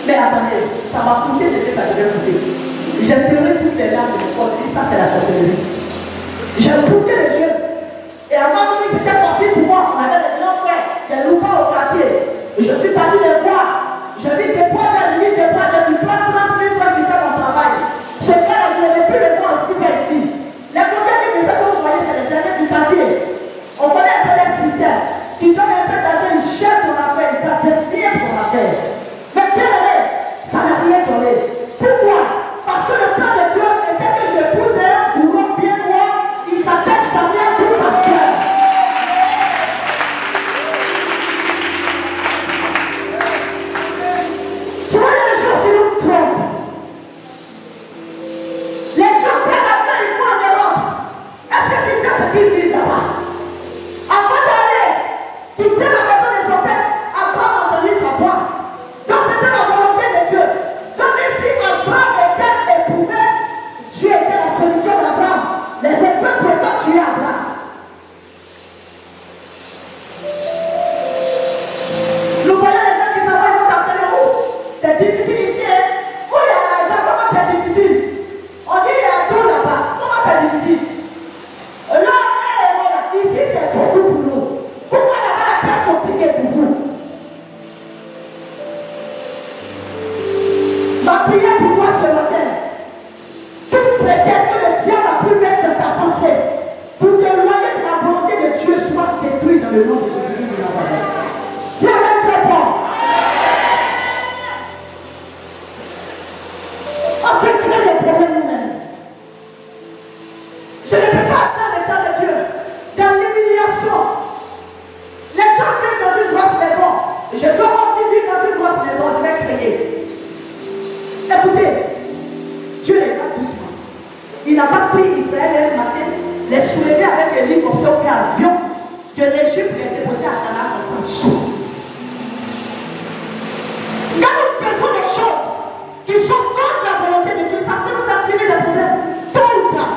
Mais attendez, ça m'a coûté ce que ça devait coûter. J'ai pleuré toutes les larmes de mon corps. Et ça, c'est la sorcellerie. J'ai écouté le Dieu. Et avant que c'était possible pour moi, on avait des grands frères, des loupas au quartier. Et je suis parti les voir. J'ai dit des poids d'Adeline, des poids d'Adeline, 30 000 francs qui fait mon travail. Ce frère, je n'avais plus le voir aussi ici. Les combien de maisons que vous voyez, c'est les services du quartier. On connaît un peu les systèmes. Tu donnes un peu d'argent, ils cherchent ton affaire, ils t'appellent bien ton affaire. Mais bien aimé, ça n'a rien donné. Pourquoi? Parce que le plan de Dieu était que je l'épouse un bourreau bien noir, il s'appelle Samuel pour ma soeur. Tu vois, il y a des choses qui nous trompent. Les gens prennent la main, ils vont en Europe. Est-ce que tu sais ce qu'ils disent là-bas? Avant d'aller quitter la maison de son père, Abraham a entendu sa voix. Donc c'était la volonté de Dieu. Donc ici, Abraham était éprouvé, Dieu était la solution d'Abraham. Les Hébreux pouvaient pas tuer Abraham. Nous voyons les gens qui s'en vont, ils vont t'appeler où? C'est difficile ici, hein? Où il y a l'argent, comment c'est difficile? On dit il y a tout là-bas, comment c'est difficile? Là, voilà, ici c'est beaucoup pour nous. Pourquoi là-bas la très compliqué pour vous? Ma prière pour toi ce matin, tout prétexte que le diable a pu mettre dans ta pensée pour t'éloigner de la volonté de Dieu soit détruit dans le nom de Jésus-Christ de Nazareth. Dis avec très fort. On se crée des problèmes nous-mêmes. Je ne peux pas attendre le temps de Dieu dans l'humiliation. Les gens vivent dans une grosse maison. Je dois aussi vivre dans une grosse maison. Je vais crier. Écoutez, Dieu les garde doucement. Il n'a pas pris Israël un matin, les soulever avec un hélicoptère et un avion de l'Égypte pour les déposer à Canaan comme ça. Quand nous faisons des choses qui sont contre la volonté de Dieu, ça peut nous attirer des problèmes. Tôt ou tard.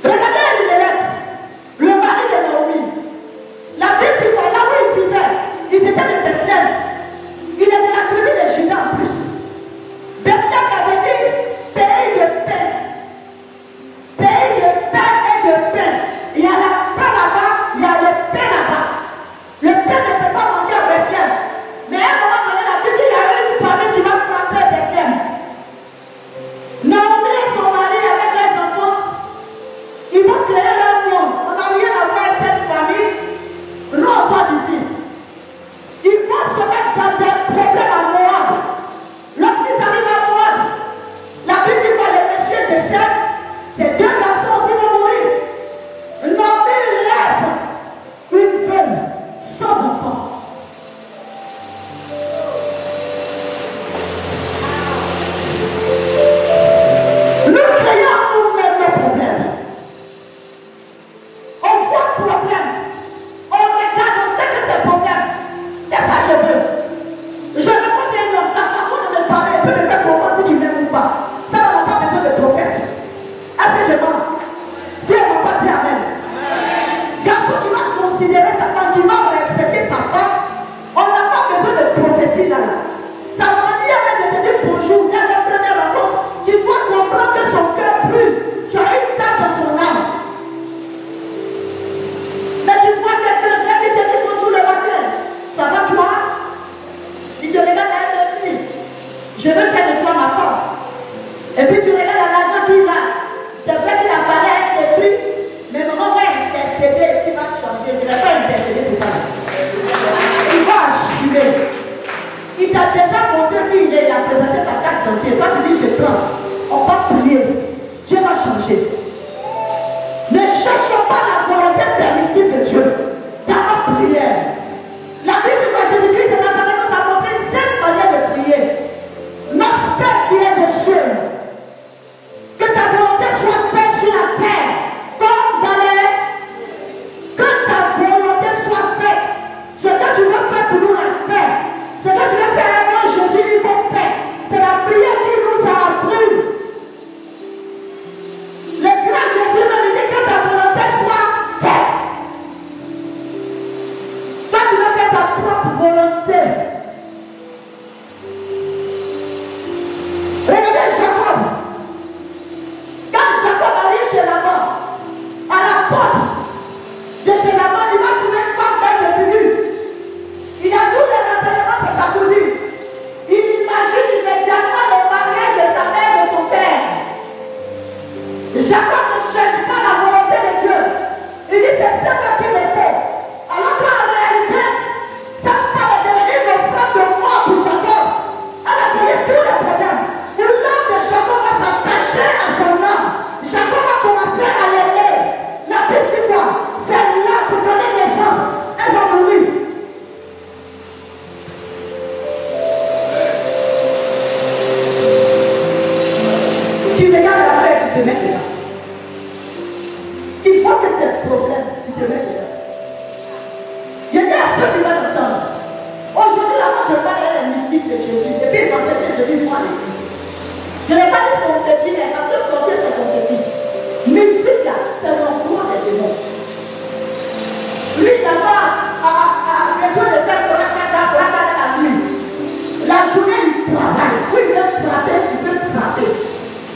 Regardez Elimelech, le mari de Naomi. La Bible dit quoi? Là où il vivait, ils étaient de Bethléem. Il est de la tribu de Juda en plus. Bethléem avait dit pays de pain. Pays de pain et de pain. Il y a la pain là-bas, il y a le pain là-bas. Le pain ne peut pas manquer à Bethléem. Mais à un moment donné, la Bible dit qu'il y a une famille qui va frapper Bethléem. Naomi et son mari avec les enfants, ils vont créer leur monde. On n'a rien à voir avec cette famille. Nous, on sort d'ici. Ils vont se mettre dans des problèmes à Moab. Lorsqu'ils arrivent à Moab, la Bible dit que les messieurs décèdent, ces deux garçons aussi vont mourir. Naomi laisse une veuve sans enfant. Nous créons nous-mêmes nos problèmes. On voit le problème. On regarde, on sait que c'est le problème. C'est ça que je veux. Je rencontre un homme, ta façon de me parler peut me faire comprendre si tu m'aimes ou pas. Ça n'a pas besoin de prophète. Est-ce que je mens? Si elle ne va pas dire amen. Garçon qui va considérer sa femme, qui va respecter sa femme, on n'a pas besoin de prophétie là. Sa manière de te dire bonjour, dès le premier rencontre, tu dois comprendre que son cœur brûle. Tu as une date dans son âme. Mais tu vois quelqu'un, dès qu'il te dit bonjour le matin, ça va toi? Il te regarde à elle et dit, je veux faire de toi ma femme. Et puis tu regardes à l'argent qu'il a. C'est vrai qu'il a parlé à un prix, mais maman va intercéder, il va changer. Je ne vais pas intercéder pour ça. Il va assurer. Il t'a déjà montré qu'il est, il a présenté sa carte d'identité. Toi tu dis je prends. On va prier. Dieu va changer. Ne cherchons pas la volonté permissive de Dieu dans notre prière. La Bible dit que Jésus-Christ de Nazareth nous a montré cette manière de prier. Notre Père qui est aux cieux, que ta volonté soit faite sur la terre comme dans les... Que ta volonté soit faite. Ce que tu veux faire pour nous la terre. Ce que tu veux faire à moi, Jésus, il faut faire. C'est la prière qui nous a appris. Les de Jésus. Et puis ils enseignaient Jésus moi à l'église. Je n'ai pas dit son petit, parce que sorcier c'est son petit. Mystique là, c'est l'emploi des démons. Lui d'abord a besoin de faire bracada la nuit. La journée il travaille. Oui, il peut frapper, il peut frapper.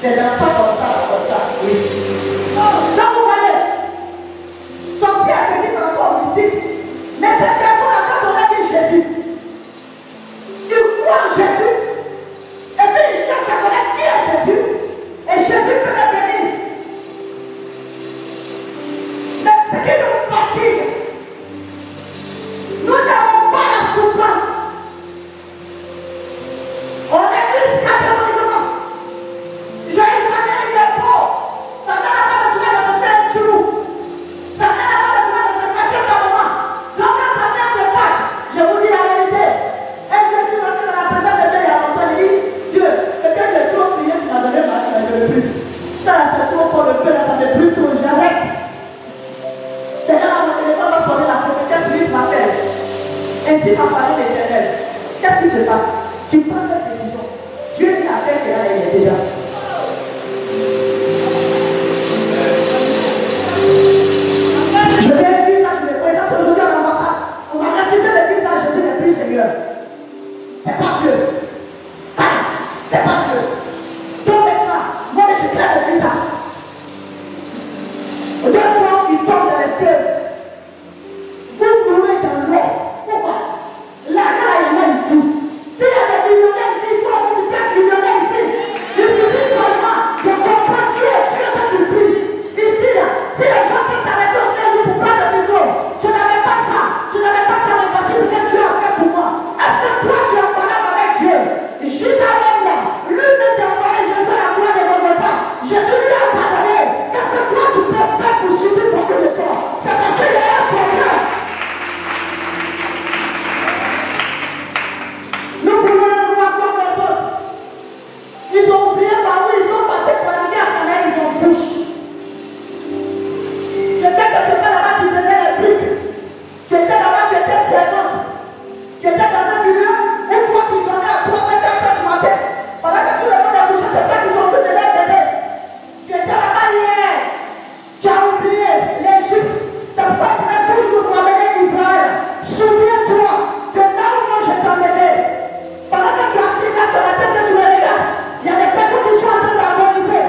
C'est l'enfant comme ça, oui. Donc vous voyez, sorcier a petit par rapport au mystique. Mais cette personne-là, quand on a dit Jésus, il croit en Jésus. Et puis il cherche à connaître qui est Jésus. Et Jésus peut le bénir. Mais ce qui nous fatigue, nous n'avons pas la souffrance. On est plus catégoriquement. J'ai examiné les peaux. Ça n'a pas besoin de me faire un trou. Ça n'a pas besoin de se cacher par moment. Donc quand ça vient se fâche, je vous dis la vérité. Et je suis venu dans la présence de Dieu il y a longtemps. Il dit, Dieu, peut-être j'ai trop prié, tu m'as donné ma vie, mais je ne veux plus. Ça là, c'est trop fort le feu, là, ça ne fait plus tout, j'arrête. C'est là où mon téléphone va sonner, la prophétesse lui m'appelle. Ainsi m'a parlé l'Éternel. Qu'est-ce qui se passe? Tu prends cette décision. Dieu qui a fait que là, il est déjà. Je vais dire ça, je me présente aujourd'hui à l'ambassade. On m'a refusé le visa, Jésus n'est plus Seigneur. C'est pas Dieu. Ça, c'est pas Dieu. Donc maintenant, moi je crée le visa. Deux fois, il tombe dans les fleuves. Vous mourrez dans l'eau. Pourquoi? L'argent là, il est ici. S'il y a des millionnaires ici, il faut que tu fasses millionnaire ici. Il suffit seulement de comprendre qui est Dieu que tu pries. Ici là, si les gens peuvent s'arrêter au jour pour prendre le micro, je n'avais pas ça. Je n'avais pas ça, mais voici ce que Dieu a fait pour moi. Est-ce que toi tu es malade avec Dieu? Juste avec là, lui ne t'a pas Jésus à la gloire de votre pas. Jésus lui a pardonné. Qu'est-ce que toi tu peux faire pour subir beaucoup de temps? C'est parce qu'il y a un problème. Nous pouvons le voir comme les autres. Ils ont oublié par où ils sont passés pour arriver à Canaï, ils ont bouche. Tu étais quelque part là-bas, tu faisais les briques. Tu étais là-bas, tu étais servante. Tu étais dans un milieu où toi tu donnais à 3, 5 heures du matin. Pendant que tout le monde a bouché, c'est pas qu'ils ont tout de leur bébé. Tu étais là-bas hier. Tu as oublié l'Égypte. C'est pourquoi tu m'as toujours ramené Israël. Souviens-toi que là où moi je t'ai emmené, pendant que tu as assis là sur la tête que tu me regardes, il y a des personnes qui sont en train d'agoniser.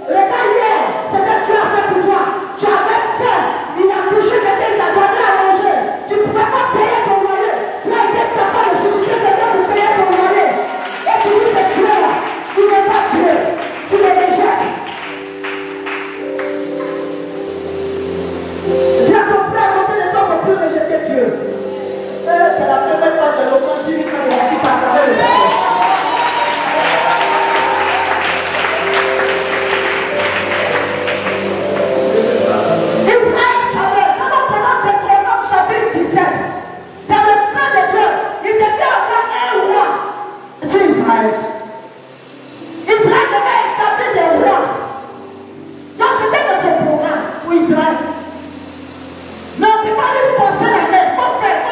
Regarde hier, ce que tu as fait pour toi. Tu avais faim. Il a touché quelqu'un, il t'a donné à manger. Tu ne pouvais pas payer ton loyer. Tu as été capable de susciter quelqu'un pour payer ton loyer. Et tu dis que Dieu là, il n'est pas Dieu. Tu le rejettes. Dis à ton frère à côté de toi pour plus rejeter Dieu. C'est la première fois de l'autre qui vit quand il a dit ça à travers le Seigneur. Israël savait, quand on prenant Deutéronome chapitre 17, dans le plan de Dieu, il devait avoir un roi sur Israël. Israël devait établir des rois. Donc c'était dans son programme pour Israël. Mais on ne peut pas lui forcer la main. Faut faire.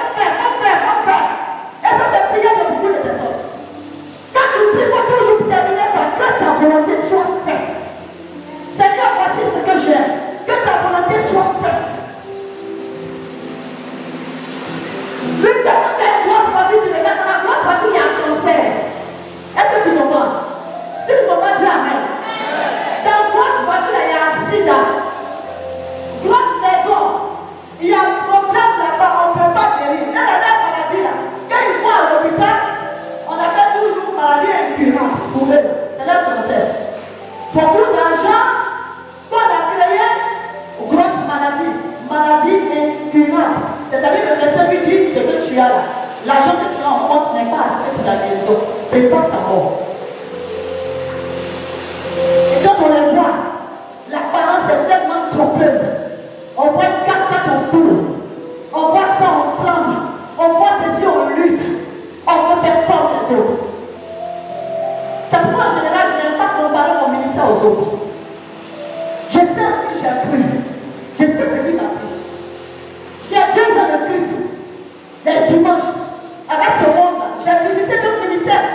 Et ça, c'est prier de beaucoup de personnes. Quand tu pries, il faut toujours terminer par que ta volonté soit faite. Seigneur, voici ce que j'aime. Que ta volonté soit faite. Une personne qui a une grosse voiture, tu regardes dans la grosse voiture, il y a un cancer. Est-ce que tu comprends? Si tu comprends, dis Amen. Dans la grosse voiture, il y a un sida. Grosse maison. Il y a un problème là-bas, on ne peut pas guérir. Et la même maladie là, quand ils vont à l'hôpital, on appelle toujours maladie incurable pour eux. C'est leur cancer. Beaucoup d'argent qu'on a créé, grosse maladie incurable. C'est-à-dire que le médecin lui dit ce que tu as là. L'argent que tu as en compte n'est pas assez pour la guérison. Prépare ta mort. Et quand on les voit, l'apparence est tellement trompeuse. On voit une carte autour. On voit ça, on tremble. On voit ses yeux, on lutte. On veut faire comme les autres. C'est pourquoi en général, je n'aime pas comparer mon ministère aux autres. Je sais ce que j'ai cru. Je sais ce qui m'a dit. J'ai 2 ans de culte. Les dimanches, avec ce monde, j'ai visité d'autres ministères.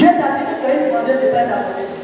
Dieu t'a dit que tu as une demande de prêt à donner.